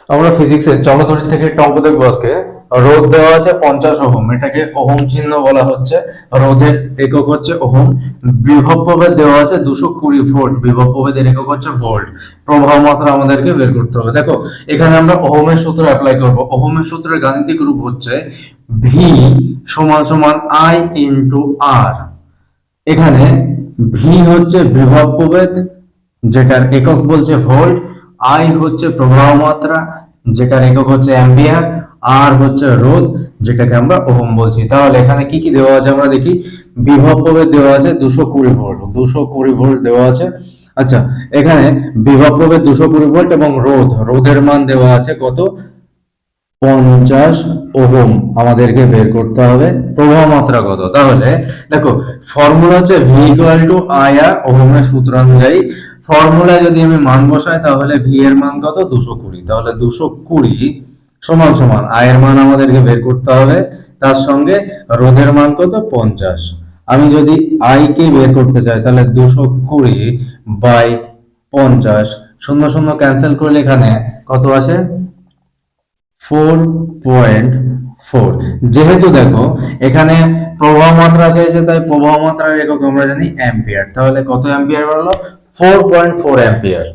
আমরা ফিজিক্সের চলতরি থেকে টঙ্কদেব বসকে রোধ দেওয়া আছে 50 ওহম, এটাকে ওহম চিহ্ন বলা হচ্ছে। রোধের একক হচ্ছে ওহম। বিভব প্রভেদ দেওয়া আছে 220 ভোল্ট, বিভব প্রভেদের একক হচ্ছে ভোল্ট। প্রবাহ মাত্রা আমাদেরকে বের করতে হবে। দেখো এখানে আমরা ওহমের সূত্র অ্যাপ্লাই করব। ওহমের সূত্রের গাণিতিক রূপ হচ্ছে ভি সমান সমান আই ইন্টু আর। এখানে ভি হচ্ছে বিভব প্রভেদ, যেটার একক বলছে ভোল্ট। আই হচ্ছে প্রবাহ মাত্রা, যেটার একক হচ্ছে অ্যাম্পিয়ার। আর হচ্ছে রোধ, যেটাকে আমরা ওহম বলছি। তাহলে এখানে কি কি দেওয়া আছে আমরা দেখি। বিভব প্রভেদ দেওয়া আছে 220 ভোল্ট, 220 ভোল্ট দেওয়া আছে। আচ্ছা, এখানে বিভব প্রভেদ 220 ভোল্ট এবং রোধের মান দেওয়া আছে কত, 50 ওহম। আমাদেরকে বের করতে হবে প্রবাহ মাত্রা কত। তাহলে দেখো ফর্মুলা হচ্ছে ভি ইকুয়াল টু আই আর ওহমের সূত্র অনুযায়ী। ফর্মুলায় যদি আমি মান বসাই তাহলে ভি এর মান কত, 220। তাহলে 220 সমান সমান আই এর মান আমাদেরকে বের করতে হবে, তার সঙ্গে রোধের মান কত, 50। আমি যদি আই কে বের করতে চাই তাহলে 220/50, শূন্য শূন্য ক্যান্সেল করলে এখানে কত আসে, 4.4। যেহেতু দেখো এখানে প্রবাহ মাত্রা চাইছে, তাই প্রবাহ মাত্রার একক আমরা জানি অ্যাম্পিয়ার। তাহলে কত অ্যাম্পিয়ার হলো, 4.4 অ্যাম্পিয়ার।